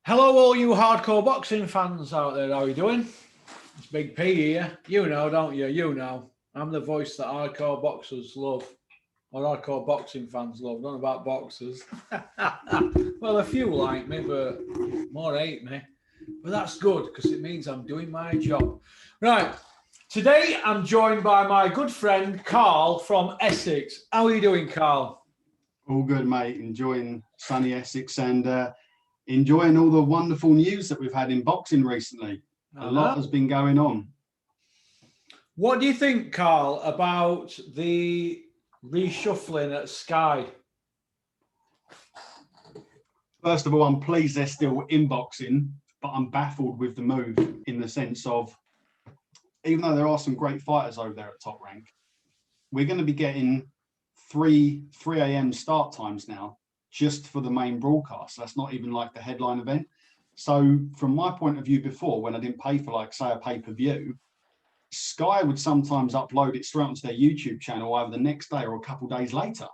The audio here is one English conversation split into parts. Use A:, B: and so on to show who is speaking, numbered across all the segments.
A: Hello, all you hardcore boxing fans out there. How are you doing? It's Big P here. You know, don't you? You know. I'm the voice that hardcore boxers love, or hardcore boxing fans love. Not about boxers. Well, a few like me, but more hate me. But that's good because it means I'm doing my job. Right. Today, I'm joined by my good friend Carl from Essex. How are you doing, Carl?
B: All good, mate. Enjoying sunny Essex and enjoying all the wonderful news that we've had in boxing recently. A lot has been going on.
A: What do you think, Carl, about the reshuffling at Sky?
B: First of all, I'm pleased they're still in boxing, but I'm baffled with the move in the sense of, even though there are some great fighters over there at Top Rank, we're going to be getting 3 a.m. start times now just for the main broadcast. That's not even like the headline event. So from my point of view before, when I didn't pay for, like, say, a pay-per-view, Sky would sometimes upload it straight onto their YouTube channel either the next day or a couple of days later.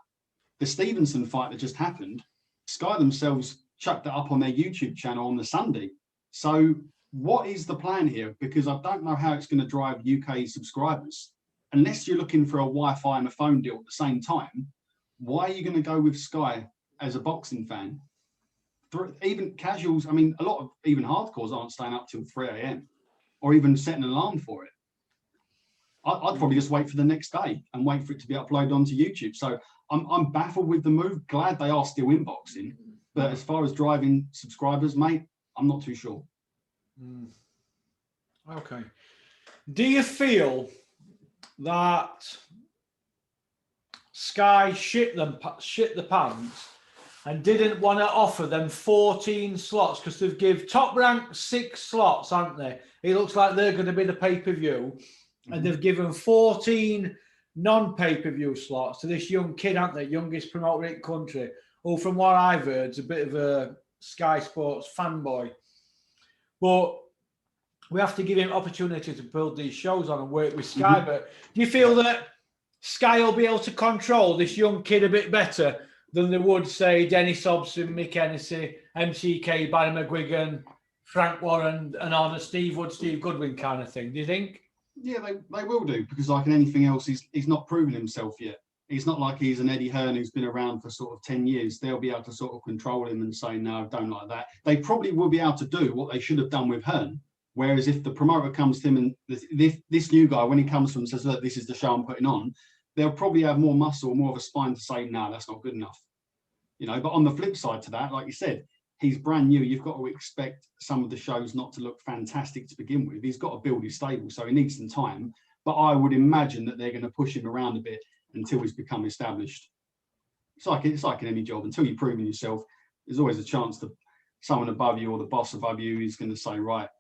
B: The Stevenson fight that just happened, Sky themselves chucked it up on their YouTube channel on the Sunday. So what is the plan here? Because I don't know how it's going to drive UK subscribers. Unless you're looking for a Wi-Fi and a phone deal at the same time, why are you going to go with Sky as a boxing fan? Even casuals, I mean, a lot of even hardcores aren't staying up till 3 a.m. or even setting an alarm for it. I'd probably just wait for the next day and wait for it to be uploaded onto YouTube. So I'm baffled with the move. Glad they are still in boxing. But as far as driving subscribers, mate, I'm not too sure.
A: Okay. Do you feel that Sky shit the pants and didn't want to offer them 14 slots because they've give Top Rank 6 slots, haven't they? It looks like they're going to be the pay-per-view, and they've given 14 non-pay-per-view slots to this young kid, haven't they? Youngest promoter in the country, who, from what I've heard, is a bit of a Sky Sports fanboy. But we have to give him opportunity to build these shows on and work with Sky. But do you feel that Sky will be able to control this young kid a bit better than they would, say, Dennis Hobson, Mick Hennessy, MCK, Barry McGuigan, Frank Warren, and on a Steve Wood, Steve Goodwin kind of thing? Do you think?
B: Yeah, they will do, because like in anything else, he's not proven himself yet. He's not like he's an Eddie Hearn who's been around for sort of 10 years. They'll be able to sort of control him and say, no, don't like that. They probably will be able to do what they should have done with Hearn. Whereas if the promoter comes to him and this new guy, when he comes to him and says, look, this is the show I'm putting on, they'll probably have more muscle, more of a spine to say, no, that's not good enough. You know, but on the flip side to that, like you said, he's brand new. You've got to expect some of the shows not to look fantastic to begin with. He's got to build his stable, so he needs some time. But I would imagine that they're going to push him around a bit until he's become established. It's like in any job. Until you've proven yourself, there's always a chance that someone above you or the boss above you is going to say, right,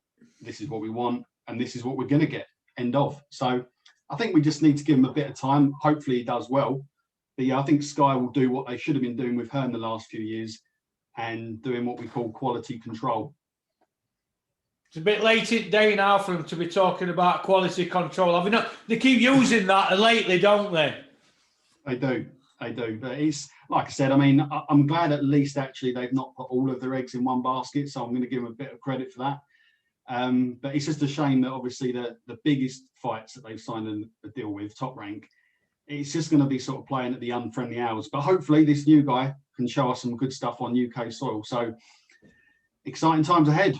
B: this is what we want and this is what we're going to get. End of. So I think we just need to give him a bit of time. Hopefully he does well. But yeah, I think Sky will do what they should have been doing with Hearn the last few years and doing what we call quality control.
A: It's a bit late in the day now for them to be talking about quality control. Have you not? They keep using that lately, don't they?
B: They do. But it's, like I said, I mean, I'm glad at least actually they've not put all of their eggs in one basket, so I'm going to give them a bit of credit for that. But it's just a shame that obviously the biggest fights that they've signed a deal with, Top Rank, it's just going to be sort of playing at the unfriendly hours. But hopefully this new guy can show us some good stuff on UK soil. So exciting times ahead.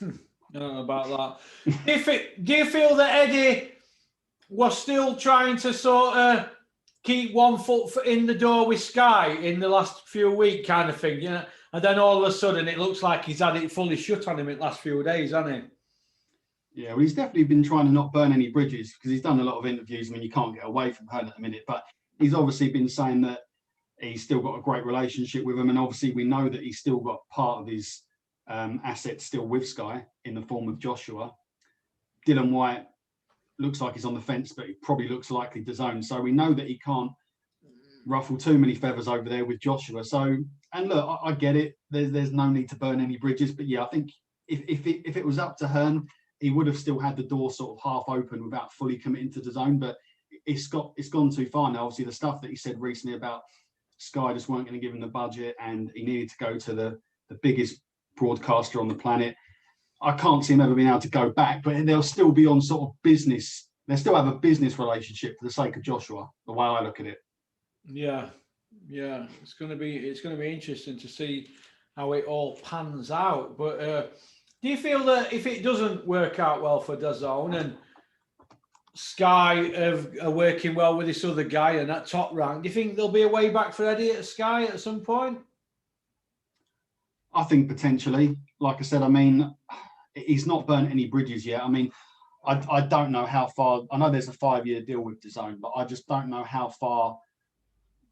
A: I don't know about that. Do you feel that Eddie was still trying to sort of keep one foot in the door with Sky in the last few weeks kind of thing, you know? And then all of a sudden it looks like he's had it fully shut on him in the last few days, hasn't he?
B: Yeah, well, he's definitely been trying to not burn any bridges, because he's done a lot of interviews. I mean, you can't get away from Hearn at the minute, but he's obviously been saying that he's still got a great relationship with him. And obviously we know that he's still got part of his assets still with Sky in the form of Joshua. Dylan White looks like he's on the fence, but he probably looks likely to zone. So we know that he can't ruffle too many feathers over there with Joshua. So, and look, I get it. There's no need to burn any bridges. But yeah, I think if it was up to Hearn, he would have still had the door sort of half open without fully committing to the zone. But it's gone too far now. Obviously, the stuff that he said recently about Sky just weren't going to give him the budget and he needed to go to the biggest broadcaster on the planet. I can't see him ever being able to go back, but they'll still be on sort of business. They still have a business relationship for the sake of Joshua, the way I look at it.
A: Yeah, yeah, it's going to be interesting to see how it all pans out. But do you feel that if it doesn't work out well for DAZN and Sky are working well with this other guy and that Top Rank, do you think there'll be a way back for Eddie at Sky at some point?
B: I think potentially. Like I said, I mean, he's not burnt any bridges yet. I mean, I don't know how far. I know there's a 5-year deal with DAZN, but I just don't know how far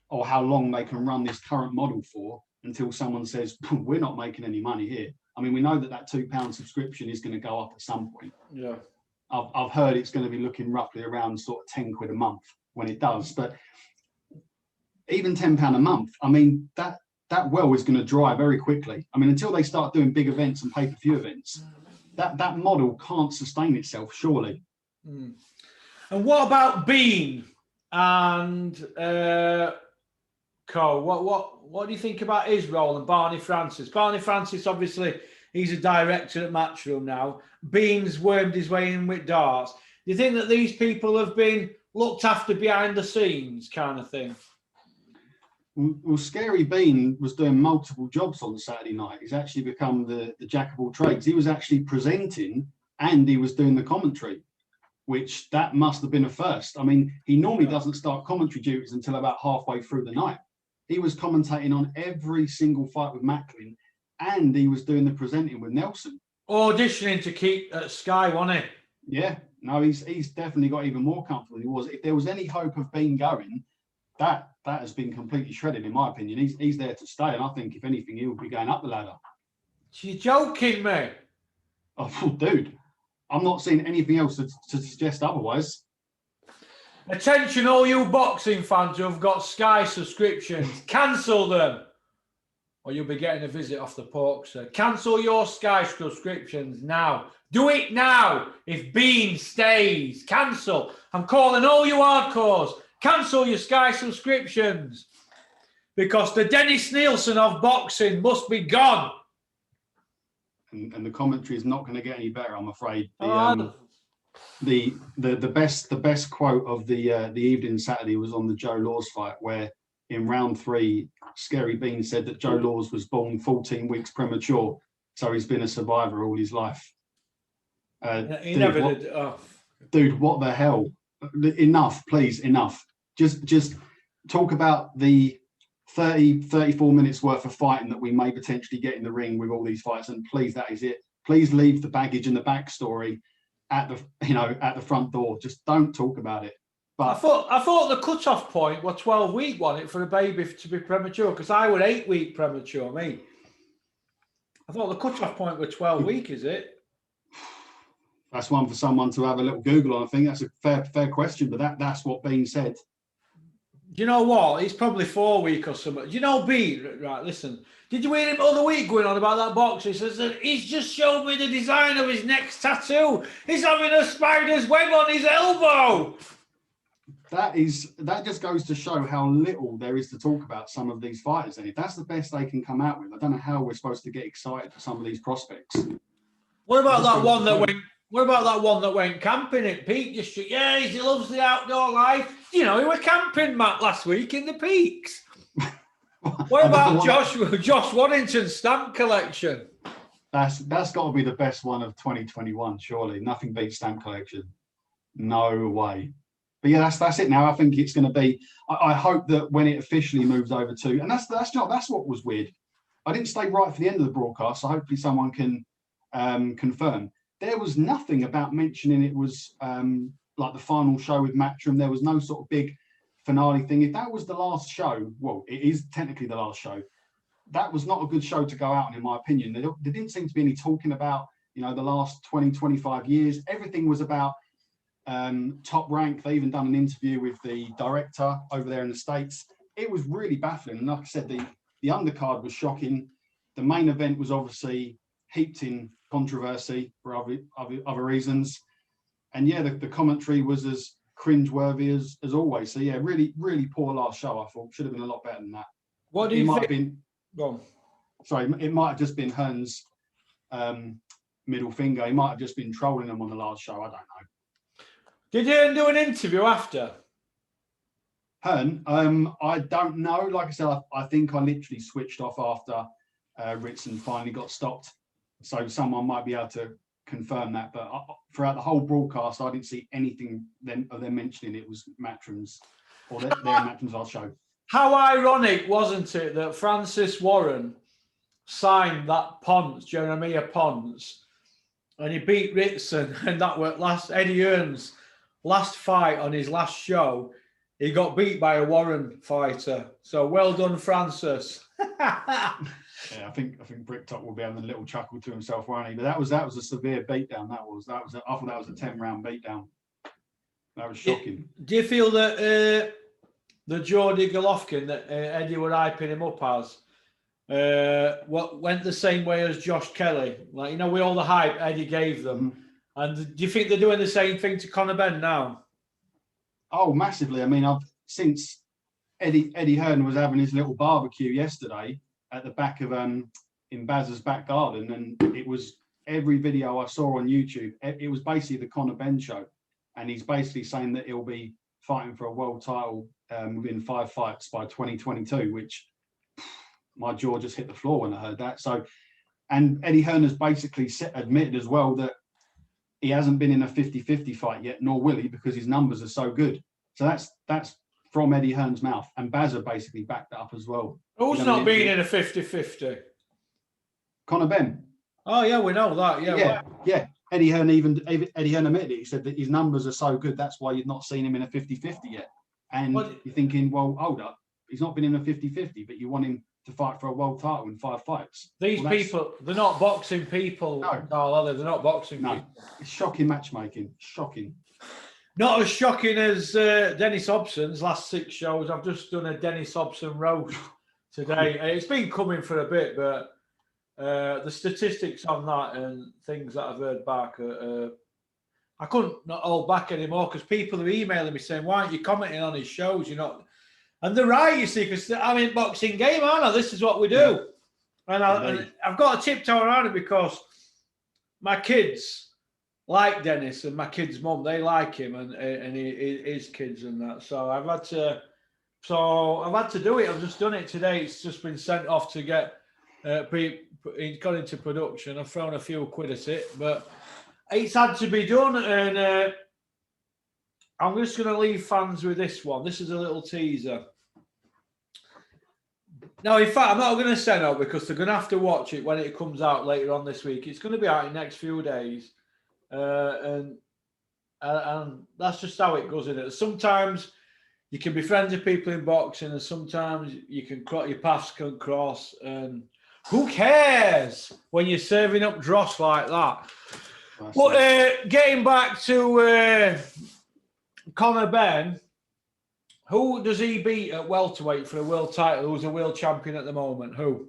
B: or how long they can run this current model for until someone says, we're not making any money here. I mean, we know that £2 subscription is going to go up at some point.
A: Yeah.
B: I've heard it's going to be looking roughly around sort of 10 quid a month when it does. But even £10 a month, I mean, that well is going to dry very quickly. I mean, until they start doing big events and pay-per-view events, that model can't sustain itself, surely.
A: Mm. And what about Bean and Co? What do you think about his role and Barney Francis? Barney Francis, obviously, he's a director at Matchroom now. Bean's wormed his way in with darts. Do you think that these people have been looked after behind the scenes kind of thing?
B: Well, Scary Bean was doing multiple jobs on Saturday night. He's actually become the jack of all trades. He was actually presenting and he was doing the commentary, which that must have been a first. I mean, he normally doesn't start commentary duties until about halfway through the night. He was commentating on every single fight with Macklin and he was doing the presenting with Nelson.
A: Auditioning to keep at Sky, wasn't he?
B: Yeah, no, he's definitely got even more comfortable than he was. If there was any hope of Bean going, that has been completely shredded, in my opinion. He's there to stay, and I think if anything, he'll be going up the ladder.
A: You're joking, mate.
B: Oh, dude, I'm not seeing anything else to suggest otherwise.
A: Attention, all you boxing fans who have got Sky subscriptions, cancel them, or you'll be getting a visit off the Porkser. Cancel your Sky subscriptions now. Do it now. If Bean stays, cancel. I'm calling all you hardcores. Cancel your Sky subscriptions because the Dennis Nielsen of boxing must be gone.
B: And the commentary is not going to get any better, I'm afraid. The best quote of the evening Saturday was on the Joe Laws fight, where in round 3, Scary Bean said that Joe Laws was born 14 weeks premature, so he's been a survivor all his life. Dude, what the hell? Enough, please, enough. Just talk about the 34 minutes worth of fighting that we may potentially get in the ring with all these fights, and please, that is it. Please leave the baggage and the backstory at the front door. Just don't talk about it. But
A: I thought the cut-off point was 12-week, wasn't it, for a baby to be premature? Because I was 8-week premature, me. I thought the cut-off point was 12-week, is it?
B: That's one for someone to have a little Google on. I think that's a fair question, but that's what Bean said.
A: Do you know what? It's probably 4 weeks or something. Do you know Bean? Right, listen. Did you hear him the other week going on about that box? He says that he's just showed me the design of his next tattoo. He's having a spider's web on his elbow.
B: That just goes to show how little there is to talk about some of these fighters. And if that's the best they can come out with, I don't know how we're supposed to get excited for some of these prospects.
A: What about that one that went? What about that one that went camping at Peak District? Yeah, he loves the outdoor life. You know, he was camping, Matt, last week in the Peaks. What about Josh Waddington's stamp collection?
B: That's got to be the best one of 2021, surely. Nothing beats stamp collection. No way. But yeah, that's it now. I think it's going to be. I hope that when it officially moves over to, and that's what was weird. I didn't stay right for the end of the broadcast, so hopefully someone can confirm. There was nothing about mentioning it was like the final show with Matchroom. There was no sort of big finale thing. If that was the last show, well, it is technically the last show. That was not a good show to go out on, in my opinion. There didn't seem to be any talking about, the last 20, 25 years. Everything was about Top Rank. They even done an interview with the director over there in the States. It was really baffling. And like I said, the undercard was shocking. The main event was obviously heaped in controversy for other reasons. And yeah, the commentary was as cringeworthy as always. So yeah, really, really poor last show, I thought. Should have been a lot better than that.
A: What do you think?
B: It might have just been Hearn's middle finger. He might have just been trolling them on the last show. I don't know.
A: Did Hearn do an interview after?
B: Hearn, I don't know. Like I said, I think I literally switched off after Ritson finally got stopped. So someone might be able to confirm that. But throughout the whole broadcast, I didn't see anything of them mentioning it was Matchroom's or their Matchroom's last show.
A: How ironic, wasn't it, that Francis Warren signed that Ponce, Jeremiah Ponce, and he beat Ritson, and that was Eddie Hearn's last fight on his last show. He got beat by a Warren fighter. So well done, Francis.
B: Yeah, I think Bricktop will be having a little chuckle to himself, won't he? But that was a severe beatdown. I thought that was a 10-round beatdown. That was shocking.
A: Do you feel that the Geordie Golovkin that Eddie were hyping him up as went the same way as Josh Kelly? Like, you know, with all the hype Eddie gave them. Mm-hmm. And do you think they're doing the same thing to Conor Benn now?
B: Oh, massively. I mean, since Eddie Hearn was having his little barbecue yesterday at the back of in Baz's back garden, and it was every video I saw on YouTube. It was basically the Conor Benn show, and he's basically saying that he'll be fighting for a world title within 5 fights by 2022, which my jaw just hit the floor when I heard that. So, and Eddie Hearn has basically admitted as well that he hasn't been in a 50-50 fight yet, nor will he, because his numbers are so good. So that's from Eddie Hearn's mouth, and Bazza basically backed that up as well.
A: Who's not been in a 50-50?
B: Conor Benn.
A: Oh yeah, we know that.
B: Yeah. Eddie Hearn admitted it. He said that his numbers are so good, that's why you've not seen him in a 50-50 yet. And you're thinking, well, hold up, he's not been in a 50-50, but you want him to fight for a world title in 5 fights.
A: These people, they're not boxing people. No, are they? They're not boxing people.
B: It's shocking matchmaking. Shocking.
A: Not as shocking as Dennis Hobson's last 6 shows. I've just done a Dennis Hobson roast today. It's been coming for a bit, but the statistics on that and things that I've heard back, I couldn't not hold back anymore because people are emailing me saying, why aren't you commenting on his shows? You're not. And they're right, you see, because I'm in boxing game, aren't I? This is what we do. Yeah. And I've got to tiptoe around it because my kids like Dennis and my kids' mum, they like him and his kids and that. So I've had to do it. I've just done it today. It's just been sent off to get it's got into production. I've thrown a few quid at it, but it's had to be done. And I'm just going to leave fans with this one. This is a little teaser. Now, in fact, I'm not going to send out because they're going to have to watch it when it comes out later on this week. It's going to be out in the next few days. And that's just how it goes in it. Sometimes you can be friends with people in boxing, and sometimes your paths can cross. And who cares when you're serving up dross like that? But getting back to Conor Benn, who does he beat at welterweight for a world title? Who's a world champion at the moment? Who?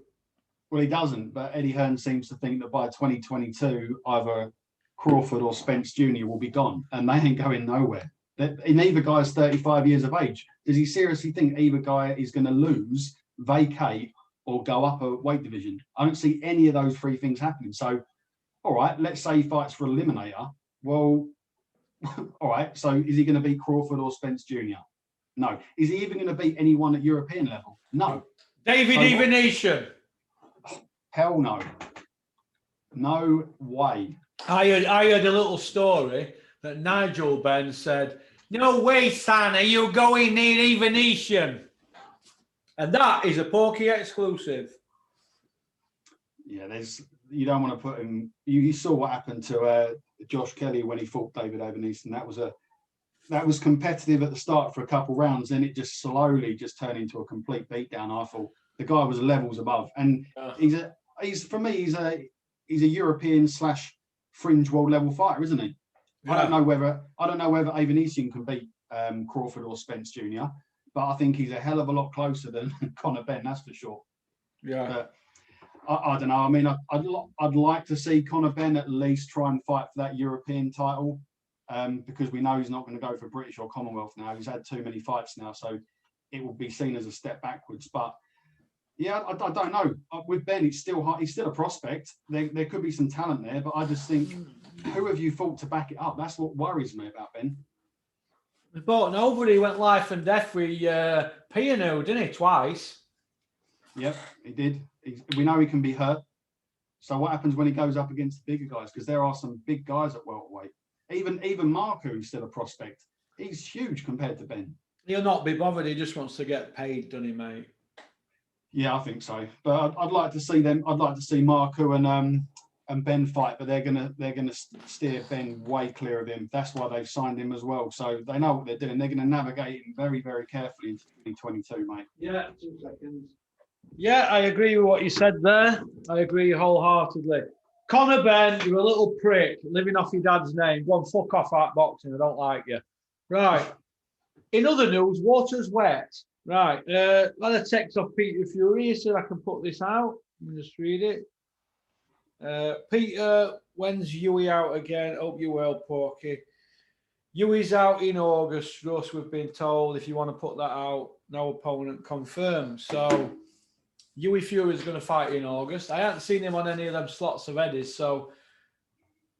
A: Well,
B: he doesn't. But Eddie Hearn seems to think that by 2022, either Crawford or Spence Jr. will be gone, and they ain't going nowhere. Neither guy's 35 years of age. Does he seriously think either guy is going to lose, vacate, or go up a weight division? I don't see any of those 3 things happening. So, all right, let's say he fights for Eliminator. Well, all right, so is he going to beat Crawford or Spence Jr.? No. Is he even going to beat anyone at European level? No.
A: David Evanesian?
B: Hell no. No way.
A: I heard a little story that Nigel Benn said, no way, son, are you going near Evanesian? And that is a Porky exclusive.
B: Yeah, you don't want to put him. You saw what happened to Josh Kelly when he fought David Evanesian. That was competitive at the start for a couple of rounds, then it just slowly just turned into a complete beatdown. I thought the guy was levels above, and he's a European / fringe world level fighter, isn't he? Yeah. I don't know whether Evanesian can beat Crawford or Spence Jr., but I think he's a hell of a lot closer than Conor Benn, that's for sure.
A: Yeah.
B: But I don't know. I mean, I'd like to see Conor Benn at least try and fight for that European title. Because we know he's not going to go for British or Commonwealth now. He's had too many fights now, so it will be seen as a step backwards. But Yeah, I don't know. With Ben, it's still hard. He's still a prospect. There could be some talent there, but I just think, who have you thought to back it up? That's what worries me about Ben.
A: He bought nobody. He went life and death with Piano, didn't he? Twice.
B: Yep, he did. We know he can be hurt. So what happens when he goes up against the bigger guys? Because there are some big guys at welterweight. Even Marco, who's still a prospect, he's huge compared to Ben.
A: He'll not be bothered. He just wants to get paid, doesn't he, mate?
B: Yeah, I think so. But I'd like to see them. I'd like to see Marco and Ben fight, but they're gonna steer Ben way clear of him. That's why they've signed him as well. So they know what they're doing. They're going to navigate him very, very carefully in 2022, mate.
A: Yeah, 2 seconds. Yeah, I agree with what you said there. I agree wholeheartedly. Conor Benn, you're a little prick, living off your dad's name. Go and fuck off out boxing. I don't like you. Right. In other news, water's wet. Right. Let a text off Peter Fury so I can put this out. Let me just read it. Peter, when's Huey out again? Hope you're well, Porky. Huey's out in August, Russ, we've been told. If you want to put that out, no opponent confirmed. So Huey Fury's going to fight in August. I haven't seen him on any of them slots of Eddie's, so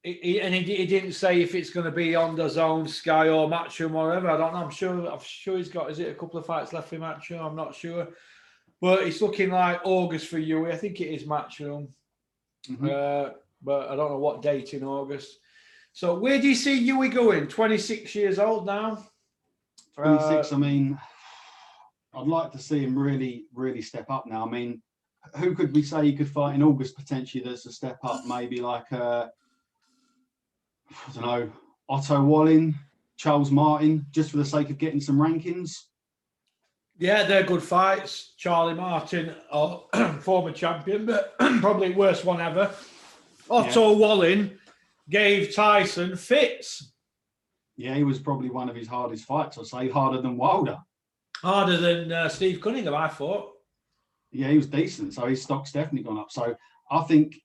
A: he didn't say if it's going to be on the Zone, Sky, or Matchroom, or whatever. I don't know. I'm sure he's got. Is it a couple of fights left for Matchroom? I'm not sure, but it's looking like August for Huey. I think it is Matchroom, but I don't know what date in August. So where do you see Huey going? 26 years old now.
B: 26. I mean, I'd like to see him really, really step up now. I mean, who could we say he could fight in August potentially? That's a step up. Maybe like I don't know, Otto Wallin, Charles Martin, just for the sake of getting some rankings.
A: Yeah, they're good fights. Charlie Martin, former champion, but probably worst one ever. Otto Wallin gave Tyson fits.
B: Yeah, he was probably one of his hardest fights, I'd say, harder than Wilder.
A: Harder than Steve Cunningham, I thought.
B: Yeah, he was decent, so his stock's definitely gone up. So I think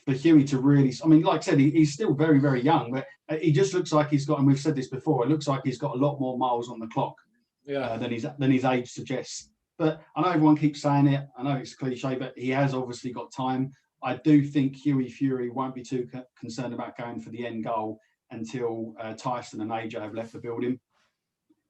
B: for Huey to really, I mean, like I said, he's still very, very young, but he just looks like he's got, and we've said this before, it looks like he's got a lot more miles on the clock than his age suggests. But I know everyone keeps saying it. I know it's cliche, but he has obviously got time. I do think Huey Fury won't be too concerned about going for the end goal until Tyson and AJ have left the building.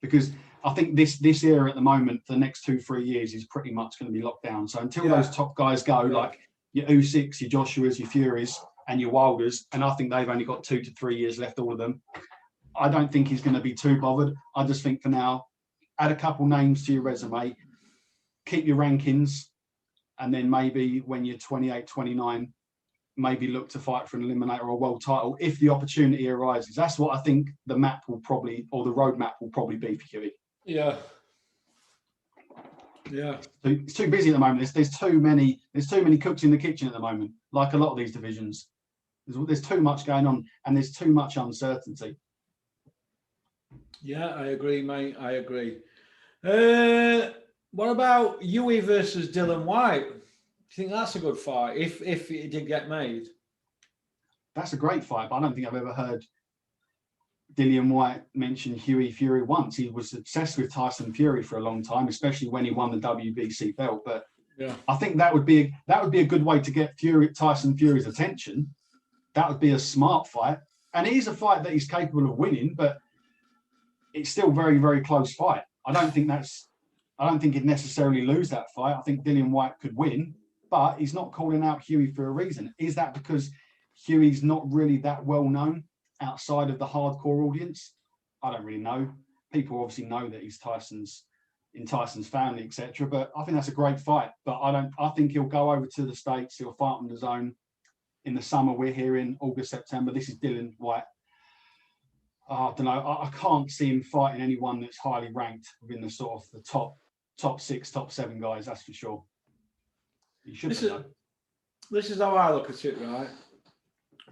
B: Because I think this era at the moment, for the next 2-3 years, is pretty much going to be locked down. So until those top guys go, like your Usyks, your Joshuas, your Furies, and your Wilders, and I think they've only got 2 to 3 years left, all of them, I don't think he's going to be too bothered. I just think for now, add a couple names to your resume, keep your rankings, and then maybe when you're 28, 29, maybe look to fight for an eliminator or a world title if the opportunity arises. That's what I think the map will probably, or the roadmap will probably be for Huey.
A: Yeah. Yeah.
B: So it's too busy at the moment. There's too many cooks in the kitchen at the moment, like a lot of these divisions. There's too much going on and there's too much uncertainty.
A: Yeah, I agree, mate. I agree. What about Huey versus Dylan White? Do you think that's a good fight if it did get made?
B: That's a great fight, but I don't think I've ever heard Dillian White mention Huey Fury once. He was obsessed with Tyson Fury for a long time, especially when he won the WBC belt. But I think that would be a good way to get Tyson Fury's attention. That would be a smart fight, and it is a fight that he's capable of winning, but it's still very, very close fight. I don't think he'd necessarily lose that fight. I think Dillian White could win, but he's not calling out Huey for a reason. Is that because Huey's not really that well known outside of the hardcore audience? I don't really know. People obviously know that he's in Tyson's family, etc. But I think that's a great fight. But I think he'll go over to the States. He'll fight on the Zone in the summer. We're here in August, September. This is Dillian White. I don't know. I can't see him fighting anyone that's highly ranked within the sort of the top 6, top 7 guys. That's for sure. He should.
A: This is how I look at it, right?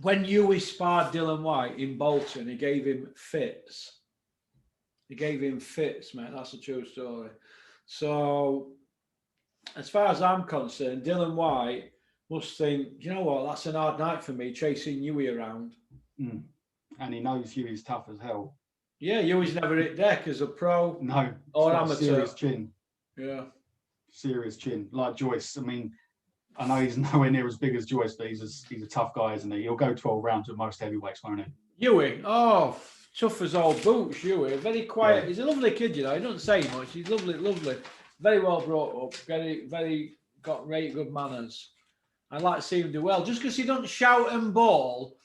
A: When Huey sparred Dylan White in Bolton, he gave him fits. Mate. That's a true story. So, as far as I'm concerned, Dylan White must think, you know what, that's an hard night for me, chasing Huey around.
B: Mm. And he knows Huey's tough as hell.
A: Yeah, Huey's never hit deck as a pro.
B: No.
A: Or amateur.
B: Serious chin.
A: Yeah.
B: serious chin, like Joyce. I mean, I know he's nowhere near as big as Joyce, but he's a tough guy, isn't he? He'll go 12 rounds with most heavyweights, won't he?
A: Ewing, oh, tough as old boots, Ewing. Very quiet.
B: Yeah.
A: He's a lovely kid, you know. He doesn't say much. He's lovely, lovely. Very well brought up. Very got very good manners. I like to see him do well. Just because he doesn't shout and bawl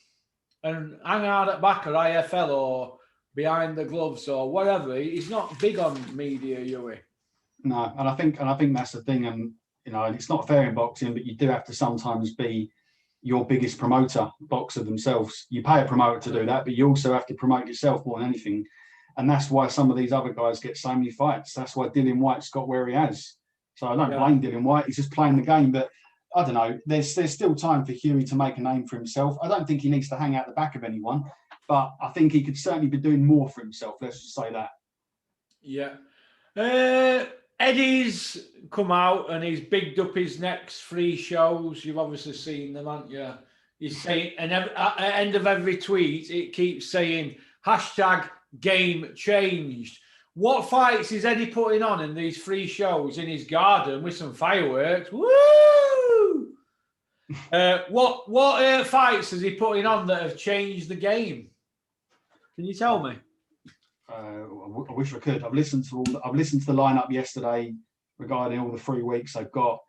A: and hang out at back or IFL or behind the gloves or whatever, he's not big on media, Ewing.
B: No, and I think that's the thing. And you know, it's not fair in boxing, but you do have to sometimes be your biggest promoter, boxer themselves. You pay a promoter to do that, but you also have to promote yourself more than anything. And that's why some of these other guys get so many fights. That's why Dillian White's got where he has. So I don't blame Dillian White. He's just playing the game. But I don't know. There's still time for Hughie to make a name for himself. I don't think he needs to hang out the back of anyone, but I think he could certainly be doing more for himself. Let's just say that.
A: Yeah. Eddie's come out and he's bigged up his next 3 shows. You've obviously seen them, haven't you? He's saying, and at the end of every tweet, it keeps saying #game changed. What fights is Eddie putting on in these 3 shows in his garden with some fireworks? Woo! What fights is he putting on that have changed the game? Can you tell me?
B: I wish I could. I've listened to the lineup yesterday regarding all the 3 weeks they've got.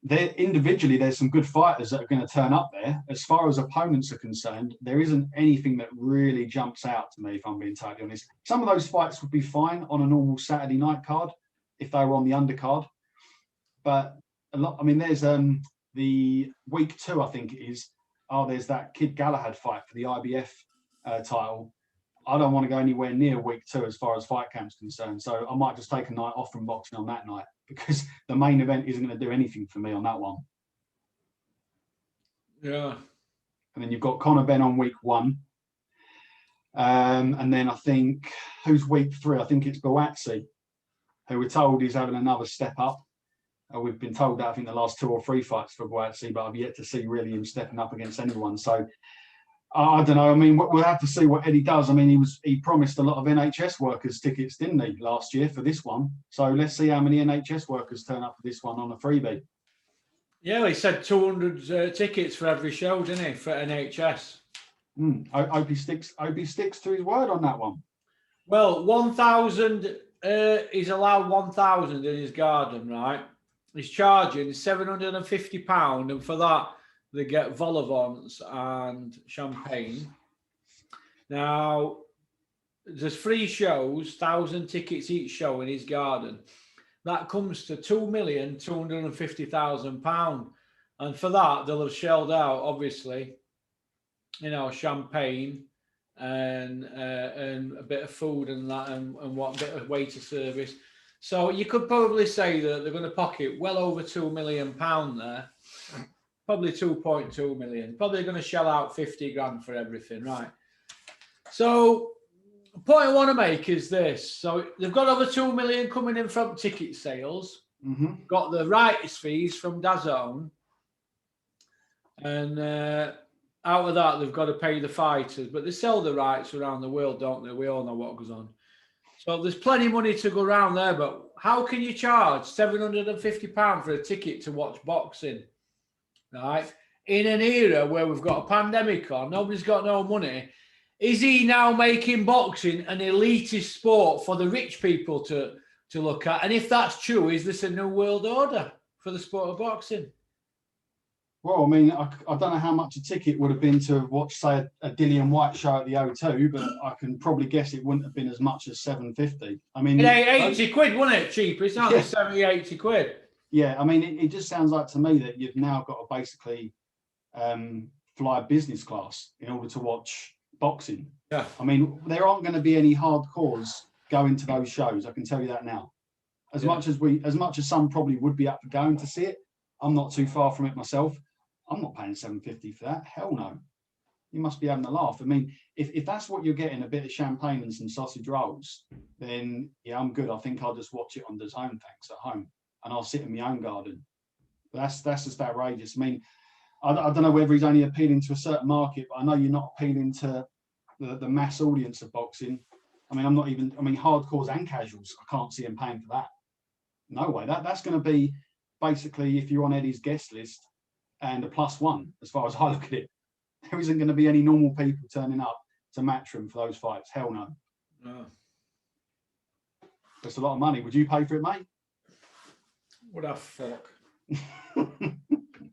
B: Individually, there's some good fighters that are going to turn up there. As far as opponents are concerned, there isn't anything that really jumps out to me, if I'm being totally honest. Some of those fights would be fine on a normal Saturday night card if they were on the undercard. But a lot. I mean, there's the week 2, I think it is. There's that Kid Galahad fight for the IBF title. I don't want to go anywhere near week 2 as far as fight camp's concerned. So I might just take a night off from boxing on that night because the main event isn't going to do anything for me on that one.
A: Yeah.
B: And then you've got Conor Benn on week 1. And then I think, who's week 3? I think it's Buatsi, who we're told is having another step up. We've been told that, I think, the last 2 or 3 fights for Buatsi, but I've yet to see really him stepping up against anyone. So I don't know. I mean, we'll have to see what Eddie does. I mean, he promised a lot of NHS workers tickets, didn't he, last year for this one? So let's see how many NHS workers turn up for this one on a freebie.
A: Yeah, he said 200 tickets for every show, didn't he, for NHS?
B: Opie sticks to his word on that one.
A: Well, 1,000, he's allowed 1,000 in his garden, right? He's charging £750, and for that, they get vol au vents and champagne. Now, there's 3 shows, 1,000 tickets each show in his garden. That comes to £2,250,000. And for that, they'll have shelled out, obviously, champagne and a bit of food and that, and what bit of waiter service. So you could probably say that they're going to pocket well over £2 million there. Probably 2.2 million. Probably going to shell out 50 grand for everything, right? So, the point I want to make is this. So, they've got over 2 million coming in from ticket sales.
B: Mm-hmm.
A: Got the rights fees from DAZN. And out of that, they've got to pay the fighters. But they sell the rights around the world, don't they? We all know what goes on. So, there's plenty of money to go around there. But how can you charge £750 for a ticket to watch boxing? Right, in an era where we've got a pandemic on, nobody's got no money. Is he now making boxing an elitist sport for the rich people to look at? And if that's true, is this a new world order for the sport of boxing?
B: Well, I mean, I don't know how much a ticket would have been to watch, say, a Dillian White show at the O2, but I can probably guess it wouldn't have been as much as £750. I mean,
A: 80 quid, wasn't it? Cheap. It's not 70, 80 quid.
B: Yeah, I mean, it just sounds like to me that you've now got to basically fly business class in order to watch boxing.
A: Yeah.
B: I mean, there aren't going to be any hardcores going to those shows. I can tell you that now. As much as some probably would be up for going to see it, I'm not too far from it myself. I'm not paying $750 for that. Hell no. You must be having a laugh. I mean, if that's what you're getting, a bit of champagne and some sausage rolls, then yeah, I'm good. I think I'll just watch it on DAZN, thanks, at home. And I'll sit in my own garden. But that's just outrageous. I mean, I don't know whether he's only appealing to a certain market, but I know you're not appealing to the mass audience of boxing. I mean, hardcores and casuals, I can't see him paying for that. No way. That's going to be basically if you're on Eddie's guest list and a +1, as far as I look at it. There isn't going to be any normal people turning up to Matchroom for those fights. Hell no.
A: No.
B: That's a lot of money. Would you pay for it, mate?
A: What a fuck.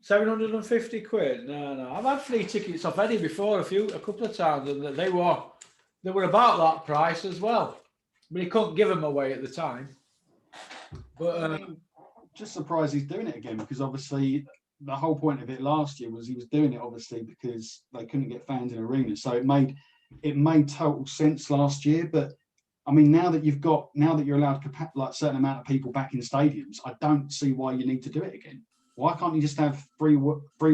A: 750 quid? No. I've had free tickets off Eddie before a couple of times, and they were about that price as well. But he couldn't give them away at the time. But
B: I mean, just surprised he's doing it again, because obviously the whole point of it last year was he was doing it obviously because they couldn't get fans in arenas. So it made total sense last year. But I mean, now that you're allowed like a certain amount of people back in stadiums, I don't see why you need to do it again. Why can't you just have 3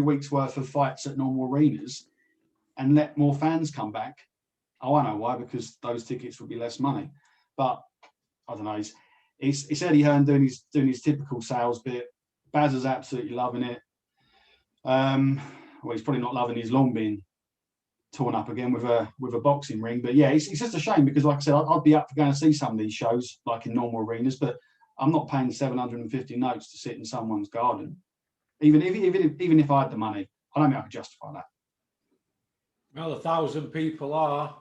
B: weeks worth of fights at normal arenas and let more fans come back? Oh, I know why, because those tickets would be less money. But I don't know. It's Eddie Hearn doing his typical sales bit. Baz is absolutely loving it. Well, he's probably not loving his lawn being torn up again with a boxing ring. But yeah, it's just a shame, because like I said, I'd be up for going to see some of these shows like in normal arenas, but I'm not paying 750 notes to sit in someone's garden. Even if I had the money, I don't think I could justify that.
A: well, 1,000 people are.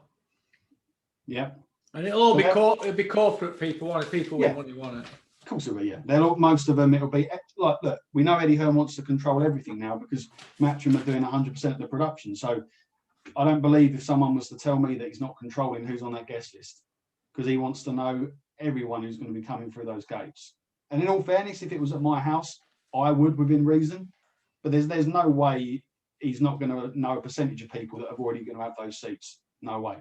B: Yeah.
A: And it'll be corporate people, people with money want it.
B: Of course it will, yeah. Most of them, it'll be like, look, we know Eddie Hearn wants to control everything now because Matchroom are doing 100% of the production. So I don't believe if someone was to tell me that he's not controlling who's on that guest list, because he wants to know everyone who's going to be coming through those gates. And in all fairness, if it was at my house, I would within reason. But there's no way he's not going to know a percentage of people that are already going to have those seats. No way.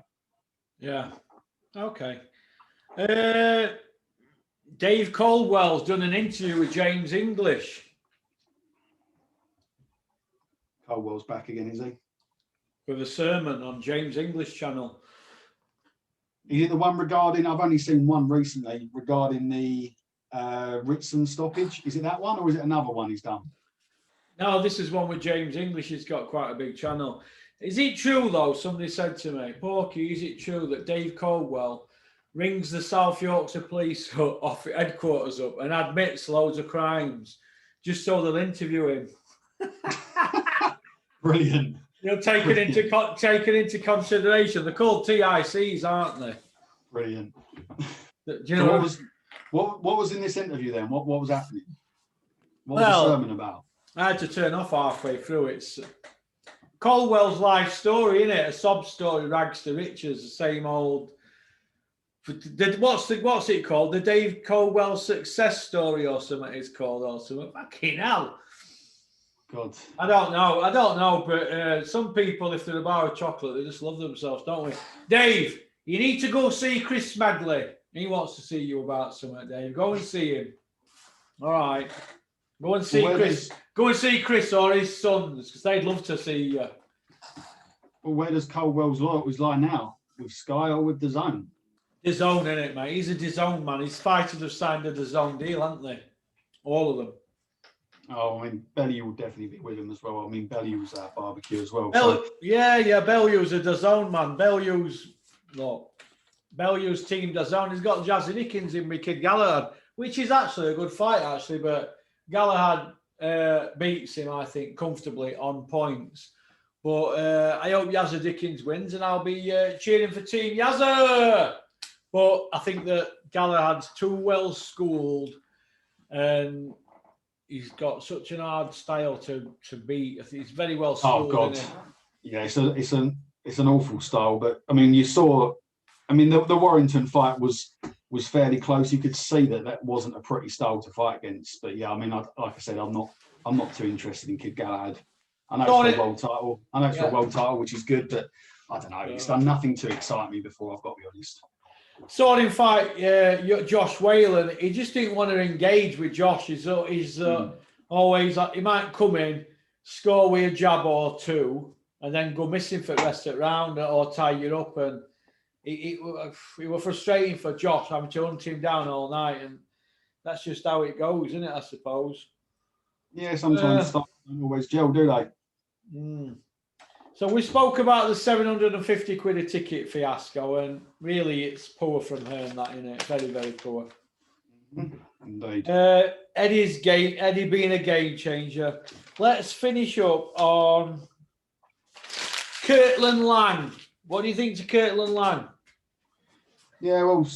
A: Yeah. Okay. Dave Caldwell's done an interview with James English.
B: Caldwell's back again, is he?
A: With a sermon on James English channel.
B: Is it the one regarding, I've only seen one recently, regarding the Ritson stoppage? Is it that one, or is it another one he's done?
A: No, this is one with James English. He's got quite a big channel. Is it true, though, somebody said to me, Porky, is it true that Dave Caldwell rings the South Yorkshire Police off headquarters up and admits loads of crimes just so they'll interview him?
B: Brilliant.
A: Taken into consideration. They're called TICs, aren't they?
B: Brilliant.
A: Do you know
B: what was in this interview then? What was happening? What was the sermon about?
A: I had to turn off halfway through. It's Caldwell's life story, innit? A sob story, rags to riches, the same old. What's it called? The Dave Caldwell success story or something it's called, or something. Fucking hell.
B: God.
A: I don't know, but some people, if they're a bar of chocolate, they just love themselves, don't we? Dave, you need to go see Chris Smedley. He wants to see you about something, Dave. Go and see him. All right. Go and see Chris. Go and see Chris or his sons, because they'd love to see you.
B: Well, where does Caldwell's loyalties lie now? With Sky or with DAZN?
A: DAZN, innit, mate? He's a DAZN man. His fighters have signed a DAZN deal, haven't they? All of them.
B: Oh, I mean, Bellew will definitely be with him as well. I mean, Bellew's at barbecue as well.
A: Yeah, Bellew's a DAZN man. Bellew's team DAZN. He's got Jazzy Dickens in with Kid Galahad, which is actually a good fight, actually, but Galahad beats him, I think, comfortably on points. But I hope Yazza Dickens wins, and I'll be cheering for Team Yazza. But I think that Galahad's too well schooled, and he's got such an hard style to beat. He's very well schooled.
B: Oh God, yeah, it's an awful style. But I mean, the Warrington fight was fairly close. You could see that wasn't a pretty style to fight against. But yeah, I mean, like I said, I'm not too interested in Kid Galahad. I know it's for a world title. For a world title, which is good, but I don't know. It's done nothing to excite me before. I've got to be honest.
A: Saw him fight Josh Whalen. He just didn't want to engage with Josh. He's always like, he might come in, score with a jab or two, and then go missing for the rest of the round or tie you up. And it was frustrating for Josh having to hunt him down all night. And that's just how it goes, isn't it, I suppose?
B: Yeah, sometimes styles don't always gel, do they?
A: So we spoke about the 750 quid a ticket fiasco, and really it's poor from Hearn, that, innit? Very, very poor.
B: Indeed.
A: Eddie being a game changer. Let's finish up on Kirtland Lang. What do you think to Kirtland Lang?
B: Yeah, well,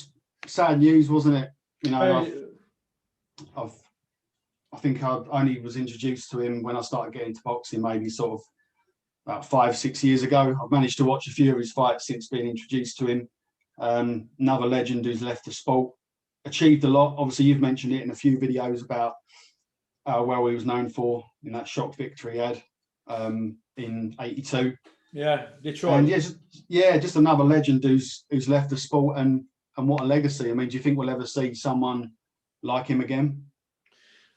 B: sad news, wasn't it? You know, I think I only was introduced to him when I started getting into boxing, maybe sort of about 5-6 years ago. I've managed to watch a few of his fights since being introduced to him. Another legend who's left the sport, achieved a lot. Obviously, you've mentioned it in a few videos about how well he was known for in that shock victory he had in '82.
A: Yeah, Detroit.
B: And just another legend who's left the sport, and what a legacy. I mean, do you think we'll ever see someone like him again?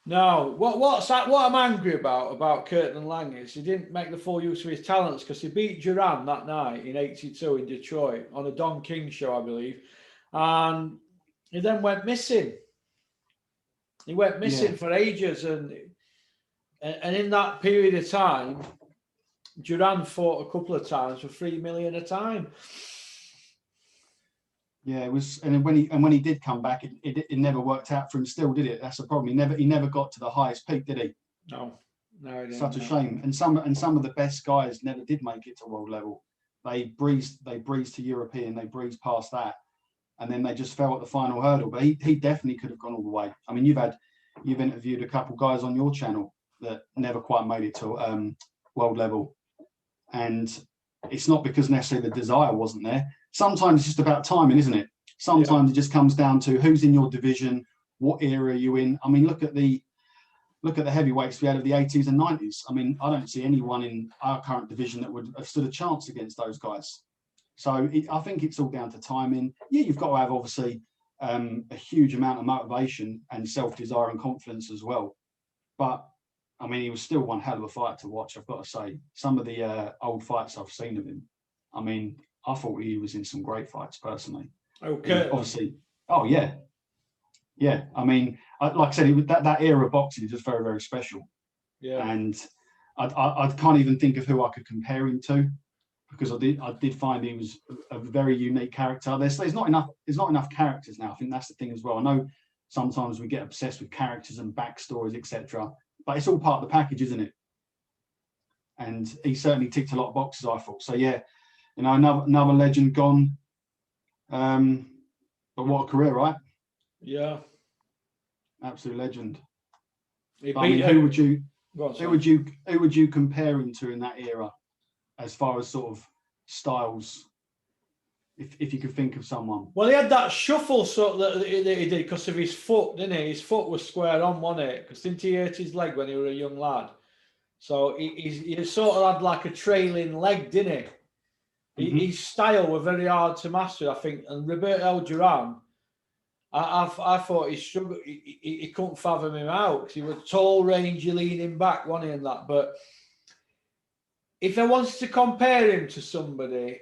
A: No. What I'm angry about Kirtland Lang is he didn't make the full use of his talents, because he beat Duran that night in '82 in Detroit on a Don King show, I believe, and he then went missing. He went missing for ages, and in that period of time, Duran fought a couple of times for $3 million a time.
B: Yeah, it was, and when he did come back, it never worked out for him. Still, did it? That's the problem. He never got to the highest peak, did he?
A: No, he didn't.
B: Such a shame. And some of the best guys never did make it to world level. They breezed to European. They breezed past that, and then they just fell at the final hurdle. But he definitely could have gone all the way. I mean, you've interviewed a couple guys on your channel that never quite made it to world level, and it's not because necessarily the desire wasn't there. Sometimes it's just about timing, isn't it? Sometimes it just comes down to who's in your division, what era are you in. I mean, look at the heavyweights we had of the 80s and 90s. I mean, I don't see anyone in our current division that would have stood a chance against those guys. So I think it's all down to timing. Yeah, you've got to have obviously a huge amount of motivation and self-desire and confidence as well. But I mean, he was still one hell of a fight to watch, I've got to say. Some of the old fights I've seen of him, I mean, I thought he was in some great fights personally.
A: Okay.
B: Obviously, oh yeah. Yeah, I mean, like I said, that era of boxing is just very, very special.
A: Yeah.
B: And I can't even think of who I could compare him to, because I did find he was a very unique character. There's not enough characters now. I think that's the thing as well. I know sometimes we get obsessed with characters and backstories, etc. But it's all part of the package, isn't it? And he certainly ticked a lot of boxes, I thought. So yeah, you know, another legend gone. But what a career, right?
A: Yeah.
B: Absolute legend.
A: I
B: mean, who would you compare him to in that era, as far as sort of styles? If you could think of someone.
A: Well, he had that shuffle sort that he did because of his foot, didn't he? His foot was square on, wasn't it? Because didn't he hurt his leg when he was a young lad? So he sort of had like a trailing leg, didn't he? Mm-hmm. His style were very hard to master, I think. And Roberto Duran, I thought he struggled. He couldn't fathom him out because he was tall, rangy, leaning back, wasn't he? And that. But if I wanted to compare him to somebody,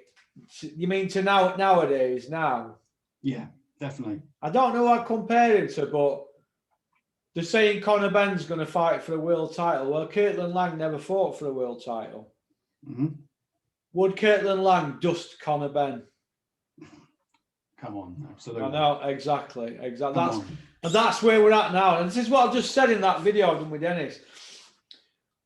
A: you mean to nowadays? Now?
B: Yeah, definitely.
A: I don't know who I'd compare him to, but they're saying Conor Benn's going to fight for a world title. Well, Kirtland Lang never fought for a world title.
B: Mm-hmm.
A: Would Kirtland Lang dust Conor Benn?
B: Come on, absolutely.
A: I know, exactly. That's where we're at now. And this is what I just said in that video I've done with Dennis.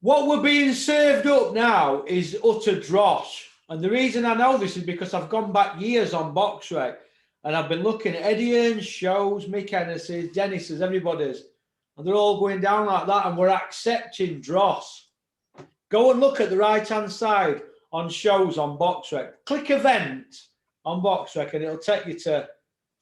A: What we're being served up now is utter dross. And the reason I know this is because I've gone back years on BoxRec and I've been looking at Eddie Hearn's shows, Mick Ennis's, Dennis's, everybody's, and they're all going down like that, and we're accepting dross. Go and look at the right-hand side on shows on BoxRec. Click event on BoxRec and it'll take you to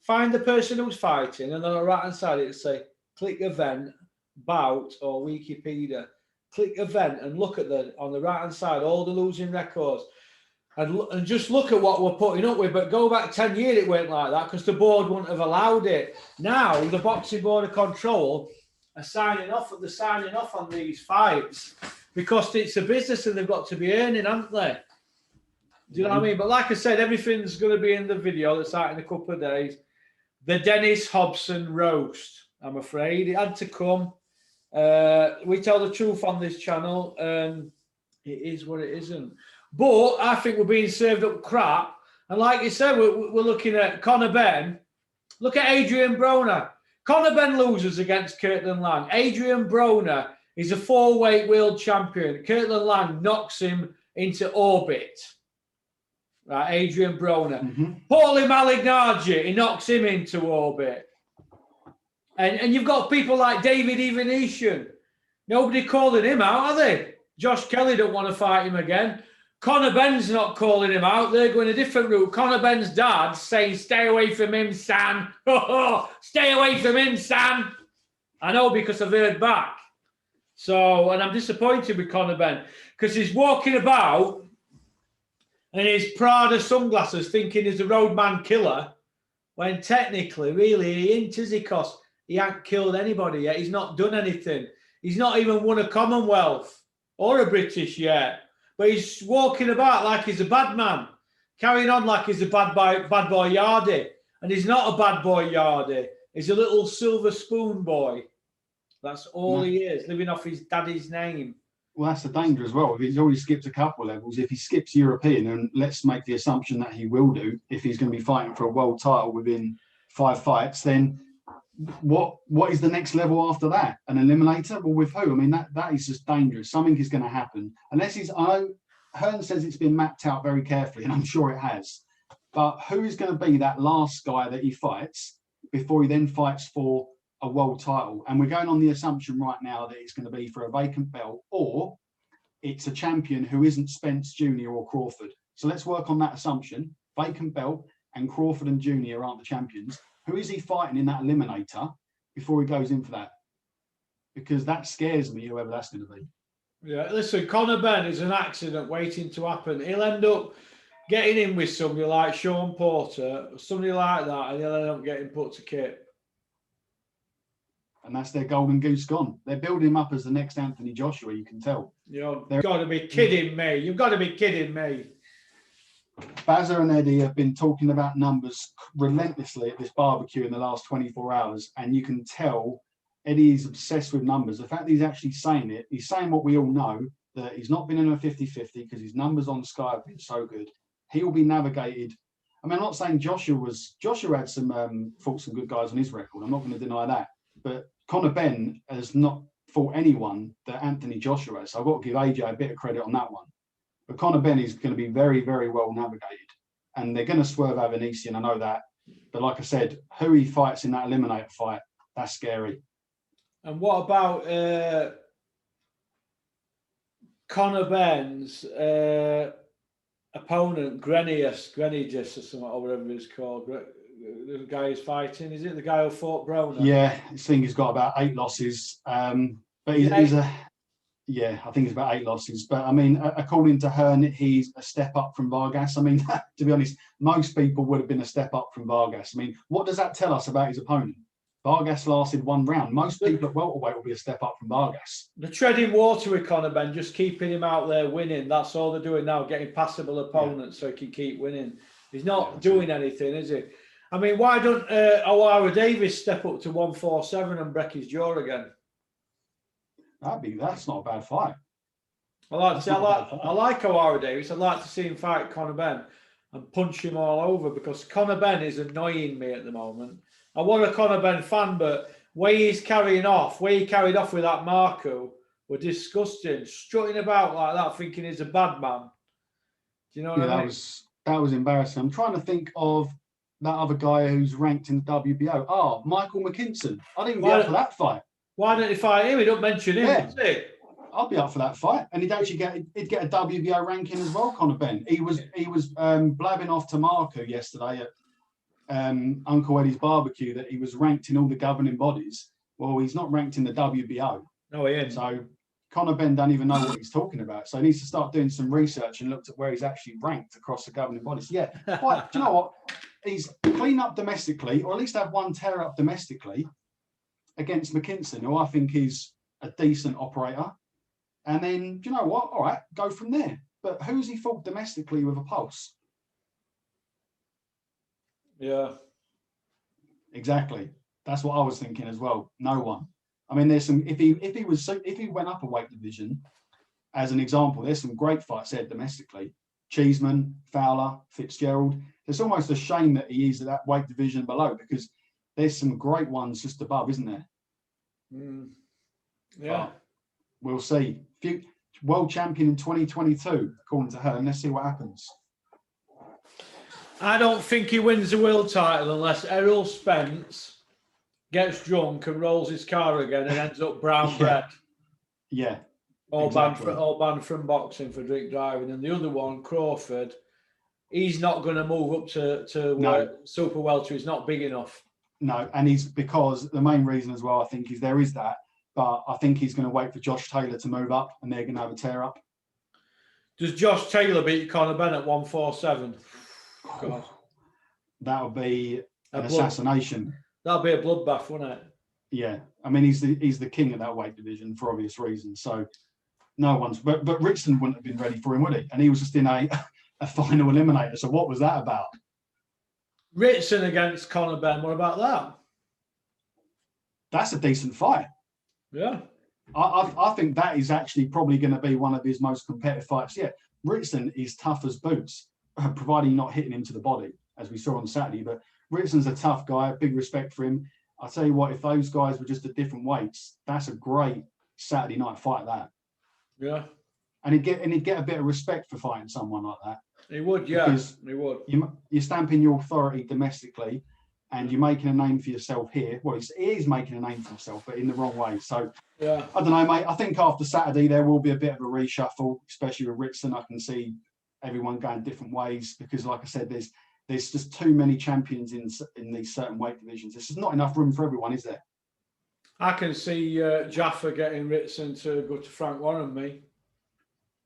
A: find the person who's fighting, and on the right-hand side it'll say click event, bout, or Wikipedia. Click event and look at on the right-hand side all the losing records. And just look at what we're putting up with. But go back 10 years, it went like that because the board wouldn't have allowed it. Now, the Boxing Board of Control are signing off on these fights because it's a business and they've got to be earning, haven't they? Do you know what I mean? But like I said, everything's going to be in the video that's out in a couple of days. The Dennis Hobson roast, I'm afraid. It had to come. We tell the truth on this channel. It is what it isn't. But I think we're being served up crap. And like you said, we're looking at Conor Benn. Look at Adrian Broner. Conor Benn loses against Kirtland Lang. Adrian Broner is a 4-weight world champion. Kirtland Lang knocks him into orbit. Right, Adrian Broner. Paulie Malignaggi, he knocks him into orbit. And you've got people like David Evanesian. Nobody calling him out, are they? Josh Kelly don't want to fight him again. Conor Benn's not calling him out. They're going a different route. Conor Benn's dad saying, stay away from him, San. Stay away from him, San. I know because I've heard back. So, and I'm disappointed with Conor Benn because he's walking about and his Prada sunglasses thinking he's a roadman killer when technically, really, he ain't, is he? Because he ain't killed anybody yet. He's not done anything. He's not even won a Commonwealth or a British yet. But he's walking about like he's a bad man, carrying on like he's a bad boy Yardie. And he's not a bad boy Yardie. He's a little silver spoon boy. That's all he is, living off his daddy's name.
B: Well, that's the danger as well. If he's already skipped a couple levels, if he skips European, and let's make the assumption that he will do, if he's going to be fighting for a world title within 5 fights, then what is the next level after that? An eliminator? Well, with who? I mean, that is just dangerous. Something is going to happen. Unless I know Hearn says it's been mapped out very carefully, and I'm sure it has. But who is going to be that last guy that he fights before he then fights for a world title? And we're going on the assumption right now that it's going to be for a vacant belt, or it's a champion who isn't Spence Jr. or Crawford. So let's work on that assumption. Vacant belt and Crawford and Jr. aren't the champions. Who is he fighting in that eliminator before he goes in for that? Because that scares me, whoever that's going to be.
A: Yeah, listen, Conor Benn is an accident waiting to happen. He'll end up getting in with somebody like Sean Porter, somebody like that, and he'll end up getting put to kit.
B: And that's their golden goose gone. They're building him up as the next Anthony Joshua, you can tell.
A: You've got to be kidding me. You've got to be kidding me.
B: Bazza and Eddie have been talking about numbers relentlessly at this barbecue in the last 24 hours, and you can tell Eddie is obsessed with numbers. The fact that he's actually saying it, he's saying what we all know, that he's not been in a 50-50 because his numbers on Sky have been so good. He will be navigated. I mean, I'm not saying Joshua had some fought some good guys on his record. I'm not going to deny that. But Conor Benn has not fought anyone that Anthony Joshua has. So I've got to give AJ a bit of credit on that one. But Conor Benn is going to be very, very well navigated. And they're going to swerve Avanesian, I know that. But like I said, who he fights in that eliminator fight, that's scary. And
A: what about Conor Benn's opponent, Grenius or something, or whatever it's called? The guy who's fighting, is it the guy who fought Broner?
B: Yeah, I think he's got about 8 losses. But he's I think it's about 8 losses. But I mean, according to Hearn, he's a step up from Vargas. I mean, to be honest, most people would have been a step up from Vargas. I mean, what does that tell us about his opponent? Vargas lasted 1 round. Most people at welterweight will be a step up from Vargas.
A: They're treading water with Conor Benn, just keeping him out there winning. That's all they're doing now, getting passable opponents so he can keep winning. He's not doing anything, is he? I mean, why don't O'Hara Davis step up to 147 and break his jaw again?
B: That's not a bad fight.
A: I like O'Hara Davis. I'd like to see him fight Conor Benn and punch him all over, because Conor Benn is annoying me at the moment. I was a Conor Benn fan, but way he carried off with that Marco were disgusting. Strutting about like that, thinking he's a bad man. Do you know what I mean?
B: That was embarrassing. I'm trying to think of that other guy who's ranked in WBO. Michael McKinson. I didn't be up for that fight.
A: Why don't you fight him? He don't mention him, does he?
B: I'll be up for that fight, and he'd get a WBO ranking as well. Conor Benn. He was blabbing off to Marco yesterday at Uncle Eddie's barbecue that he was ranked in all the governing bodies. Well, he's not ranked in the WBO.
A: No, he ain't.
B: So Conor Benn don't even know what he's talking about. So he needs to start doing some research and look at where he's actually ranked across the governing bodies. Yeah, but do you know what? He's clean up domestically, or at least have one tear up domestically against McKinson, who I think is a decent operator. And then, do you know what? All right, go from there. But who's he fought domestically with a pulse?
A: Yeah.
B: Exactly. That's what I was thinking as well. No one. I mean, there's some, if he went up a weight division, as an example, there's some great fights there domestically. Cheeseman, Fowler, Fitzgerald. It's almost a shame that he is at that weight division below, because there's some great ones just above, isn't there?
A: Yeah.
B: But we'll see. World champion in 2022, according to her. And let's see what happens.
A: I don't think he wins the world title unless Errol Spence gets drunk and rolls his car again and ends up brown bread.
B: Yeah.
A: All
B: exactly.
A: banned from boxing for drink driving. And the other one, Crawford, he's not going to move up to super welter. He's not big enough.
B: No, and because the main reason as well, I think, is there is that, but I think he's going to wait for Josh Taylor to move up, and they're going to have a tear up.
A: Does Josh Taylor beat Conor Benn at 147? God,
B: that would be an assassination.
A: That'll be a bloodbath, wouldn't it?
B: Yeah, I mean he's the king of that weight division for obvious reasons. So no one's, but Ritson wouldn't have been ready for him, would he? And he was just in a final eliminator. So what was that about?
A: Ritson against Conor Benn. What about that?
B: That's a decent fight.
A: Yeah.
B: I think that is actually probably going to be one of his most competitive fights yet. Ritson is tough as boots, providing you're not hitting him to the body, as we saw on Saturday. But Ritson's a tough guy, big respect for him. I'll tell you what, if those guys were just at different weights, that's a great Saturday night fight, that.
A: Yeah.
B: And he'd get a bit of respect for fighting someone like that.
A: He would, yeah. Because he would.
B: You're stamping your authority domestically, and you're making a name for yourself here. Well, he is making a name for himself, but in the wrong way. So,
A: yeah.
B: I don't know, mate. I think after Saturday, there will be a bit of a reshuffle, especially with Ritson. I can see everyone going different ways because, like I said, there's just too many champions in these certain weight divisions. There's just not enough room for everyone, is there?
A: I can see Jaffa getting Ritson to go to Frank Warren, me.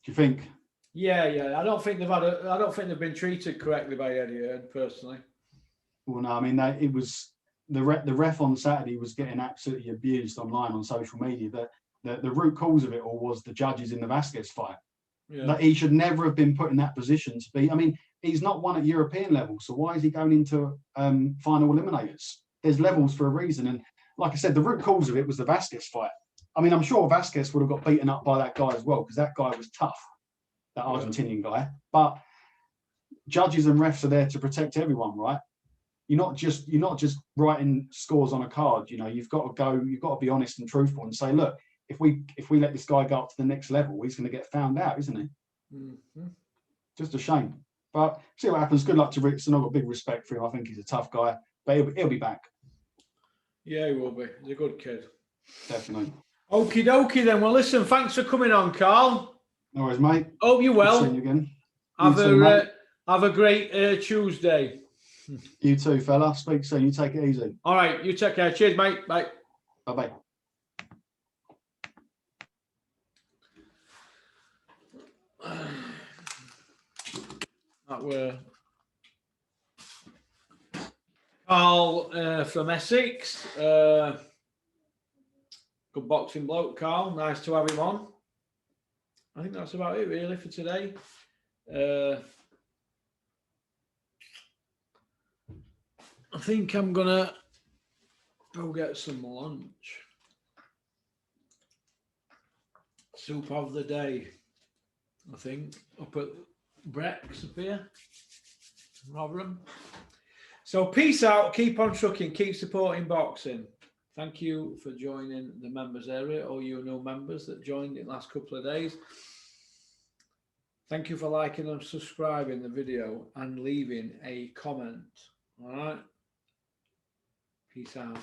B: Do you think?
A: Yeah. I don't think they've been treated correctly by Eddie Hearn, personally.
B: Well, no, I mean it was the ref on Saturday was getting absolutely abused online on social media. The root cause of it all was the judges in the Vasquez fight.
A: Yeah.
B: That he should never have been put in that position to be. I mean, he's not won at European level, so why is he going into final eliminators? There's levels for a reason, and like I said, the root cause of it was the Vasquez fight. I mean, I'm sure Vasquez would have got beaten up by that guy as well because that guy was tough, that Argentinian guy. But judges and refs are there to protect everyone, right? You're not just writing scores on a card. You know, you've got to be honest and truthful and say, look, if we let this guy go up to the next level, he's going to get found out, isn't he?
A: Mm-hmm.
B: Just a shame. But see what happens. Good luck to Ritson. I've got big respect for him. I think he's a tough guy, but he'll be back.
A: Yeah, he will be. He's a good kid.
B: Definitely.
A: Okie dokie then. Well, listen, thanks for coming on, Carl.
B: No worries, mate.
A: Hope you're well.
B: Good seeing you again.
A: Have a great Tuesday.
B: You too, fella. Speak soon. You take it easy.
A: All right. You take care. Cheers, mate. Bye.
B: Bye-bye.
A: That were Carl from Essex. Good boxing bloke, Carl. Nice to have him on. I think that's about it really for today. I think I'm gonna go get some lunch. Soup of the day, I think, up at Breck's up here, Rotherham. So peace out, keep on trucking, keep supporting boxing. Thank you for joining the members area, all you new members that joined in the last couple of days. Thank you for liking and subscribing the video and leaving a comment. All right. Peace out.